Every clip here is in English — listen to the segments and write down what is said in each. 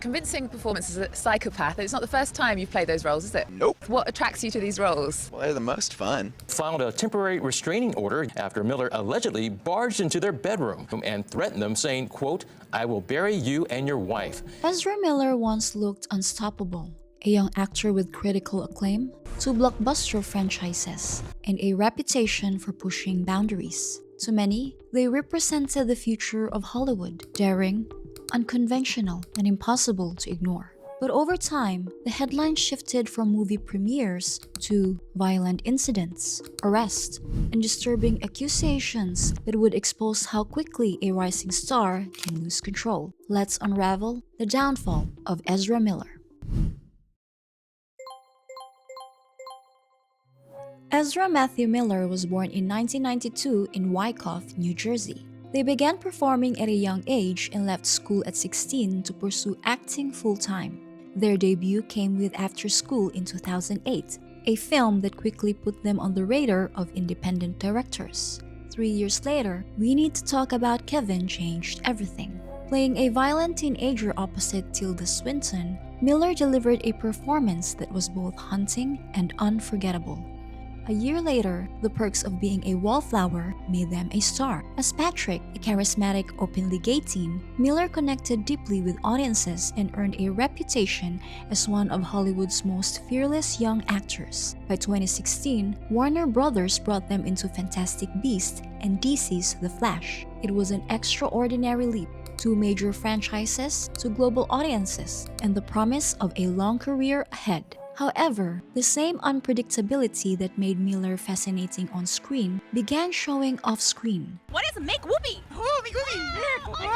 Convincing performance as a psychopath. It's not the first time you've played those roles, is it? Nope. What attracts you to these roles? Well, they're the most fun. Filed a temporary restraining order after Miller allegedly barged into their bedroom and threatened them, saying, quote, "I will bury you and your wife." Ezra Miller once looked unstoppable, a young actor with critical acclaim, 2 blockbuster franchises, and a reputation for pushing boundaries. To many, they represented the future of Hollywood, daring, unconventional, and impossible to ignore. But over time, the headline shifted from movie premieres to violent incidents, arrests, and disturbing accusations that would expose how quickly a rising star can lose control. Let's unravel the downfall of Ezra Miller. Ezra Matthew Miller was born in 1992 in Wyckoff, New Jersey. They began performing at a young age and left school at 16 to pursue acting full-time. Their debut came with After School in 2008, a film that quickly put them on the radar of independent directors. 3 years later, We Need to Talk About Kevin changed everything. Playing a violent teenager opposite Tilda Swinton, Miller delivered a performance that was both haunting and unforgettable. A year later, The Perks of Being a Wallflower made them a star. As Patrick, a charismatic, openly gay teen, Miller connected deeply with audiences and earned a reputation as one of Hollywood's most fearless young actors. By 2016, Warner Brothers brought them into Fantastic Beasts and DC's The Flash. It was an extraordinary leap. 2 major franchises to global audiences, and the promise of a long career ahead. However, the same unpredictability that made Miller fascinating on screen began showing off-screen. What is make whoopee? Whoopee, whoopee. Oh,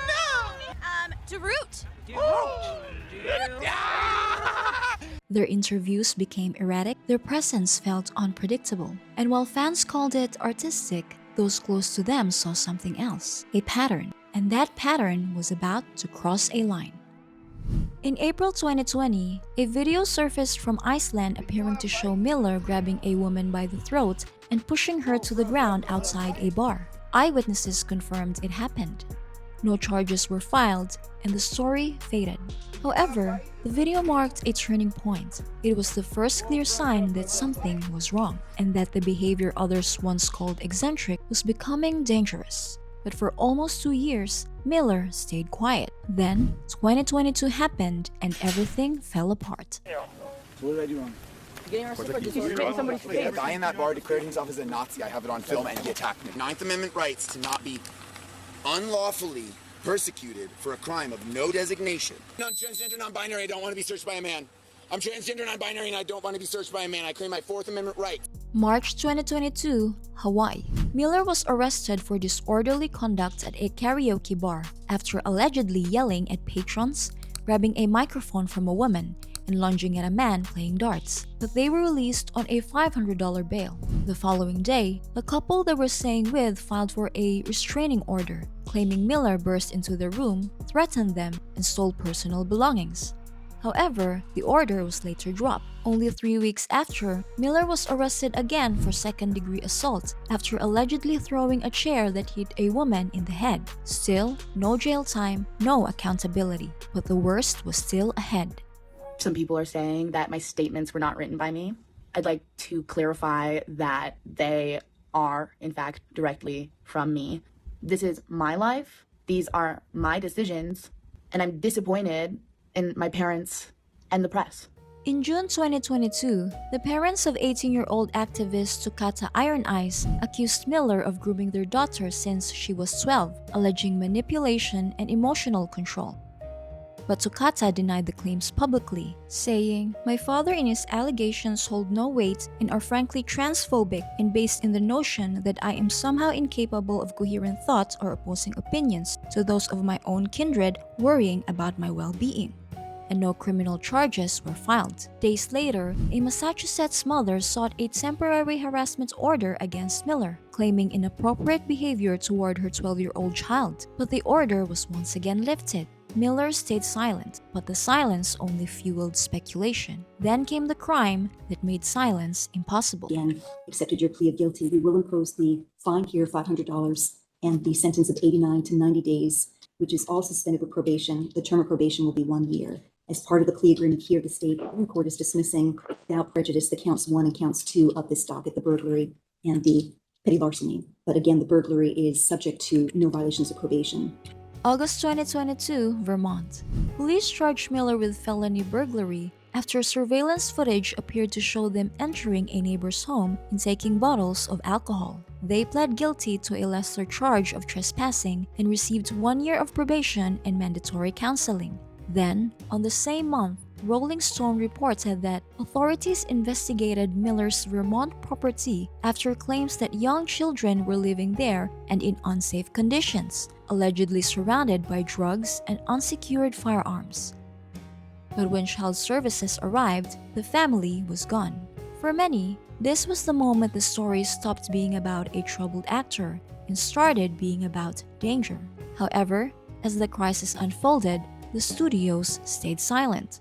no. To root. Their interviews became erratic, their presence felt unpredictable. And while fans called it artistic, those close to them saw something else, a pattern. And that pattern was about to cross a line. In April 2020, a video surfaced from Iceland appearing to show Miller grabbing a woman by the throat and pushing her to the ground outside a bar. Eyewitnesses confirmed it happened. No charges were filed, and the story faded. However, the video marked a turning point. It was the first clear sign that something was wrong, and that the behavior others once called eccentric was becoming dangerous. But for almost 2 years, Miller stayed quiet. Then, 2022 happened and everything fell apart. What did I do wrong? A guy in that bar declared himself as a Nazi. I have it on film, and he attacked me. Ninth Amendment rights to not be unlawfully persecuted for a crime of no designation. I'm transgender, non-binary. I don't want to be searched by a man. I'm transgender, non-binary, and I don't want to be searched by a man. I claim my 4th Amendment right. March 2022, Hawaii. Miller was arrested for disorderly conduct at a karaoke bar after allegedly yelling at patrons, grabbing a microphone from a woman, and lunging at a man playing darts. But they were released on a $500 bail. The following day, the couple they were staying with filed for a restraining order, claiming Miller burst into their room, threatened them, and stole personal belongings. However, the order was later dropped. Only 3 weeks after, Miller was arrested again for second-degree assault after allegedly throwing a chair that hit a woman in the head. Still, no jail time, no accountability. But the worst was still ahead. Some people are saying that my statements were not written by me. I'd like to clarify that they are, in fact, directly from me. This is my life. These are my decisions, and I'm disappointed in my parents and the press. In June 2022, the parents of 18-year-old activist Toccata Iron Eyes accused Miller of grooming their daughter since she was 12, alleging manipulation and emotional control. But Toccata denied the claims publicly, saying, "My father and his allegations hold no weight and are frankly transphobic and based in the notion that I am somehow incapable of coherent thoughts or opposing opinions to those of my own kindred worrying about my well-being." And no criminal charges were filed. Days later, a Massachusetts mother sought a temporary harassment order against Miller, claiming inappropriate behavior toward her 12-year-old child. But the order was once again lifted. Miller stayed silent, but the silence only fueled speculation. Then came the crime that made silence impossible. Again, accepted your plea of guilty. We will impose the fine here, $500, and the sentence of 89 to 90 days which is all suspended with probation. The term of probation will be 1 year. As part of the plea agreement here, the state court is dismissing without prejudice the counts 1 and counts 2 of this docket, the burglary and the petty larceny. But again, the burglary is subject to no violations of probation. August 2022, Vermont. Police charged Miller with felony burglary after surveillance footage appeared to show them entering a neighbor's home and taking bottles of alcohol. They pled guilty to a lesser charge of trespassing and received 1 year of probation and mandatory counseling. Then, on the same month, Rolling Stone reported that authorities investigated Miller's Vermont property after claims that young children were living there and in unsafe conditions, allegedly surrounded by drugs and unsecured firearms. But when child services arrived, the family was gone. For many, this was the moment the story stopped being about a troubled actor and started being about danger. However, as the crisis unfolded, the studios stayed silent.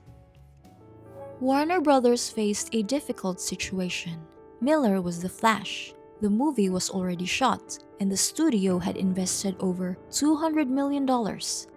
Warner Brothers faced a difficult situation. Miller was the Flash. The movie was already shot, and the studio had invested over $200 million.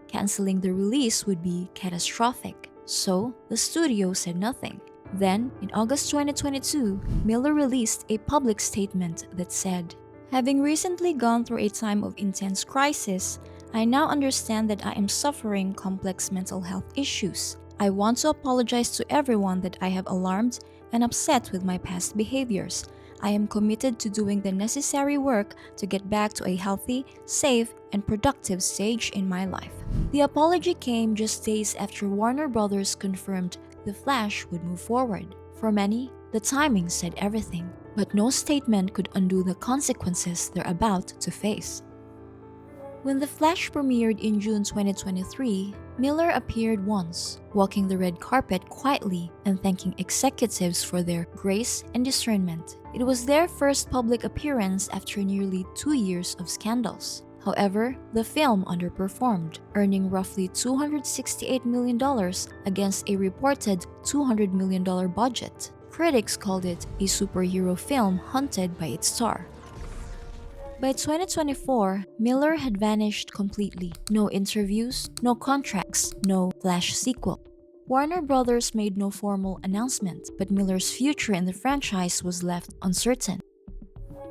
Canceling the release would be catastrophic. So, the studio said nothing. Then, in August 2022, Miller released a public statement that said, "Having recently gone through a time of intense crisis, I now understand that I am suffering complex mental health issues. I want to apologize to everyone that I have alarmed and upset with my past behaviors. I am committed to doing the necessary work to get back to a healthy, safe, and productive stage in my life." The apology came just days after Warner Brothers confirmed The Flash would move forward. For many, the timing said everything, but no statement could undo the consequences they're about to face. When The Flash premiered in June 2023, Miller appeared once, walking the red carpet quietly and thanking executives for their grace and discernment. It was their first public appearance after nearly 2 years of scandals. However, the film underperformed, earning roughly $268 million against a reported $200 million budget. Critics called it a superhero film hunted by its star. By 2024, Miller had vanished completely. No interviews, no contracts, no Flash sequel. Warner Brothers made no formal announcement, but Miller's future in the franchise was left uncertain.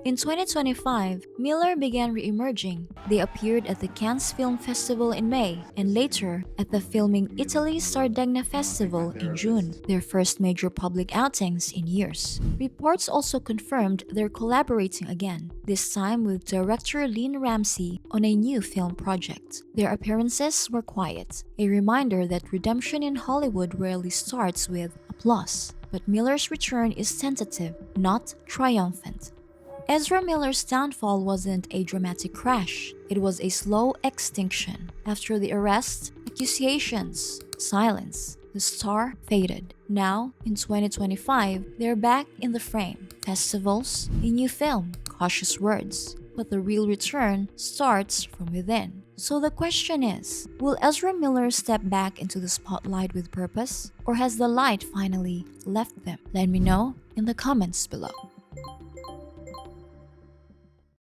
In 2025, Miller began re-emerging. They appeared at the Cannes Film Festival in May, and later at the Filming Italy Sardegna Festival in June, their first major public outings in years. Reports also confirmed they're collaborating again, this time with director Lynn Ramsey on a new film project. Their appearances were quiet, a reminder that redemption in Hollywood rarely starts with applause. But Miller's return is tentative, not triumphant. Ezra Miller's downfall wasn't a dramatic crash. It was a slow extinction. After the arrest, accusations, silence, the star faded. Now, in 2025, they're back in the frame. Festivals, a new film, cautious words. But the real return starts from within. So the question is, will Ezra Miller step back into the spotlight with purpose? Or has the light finally left them? Let me know in the comments below.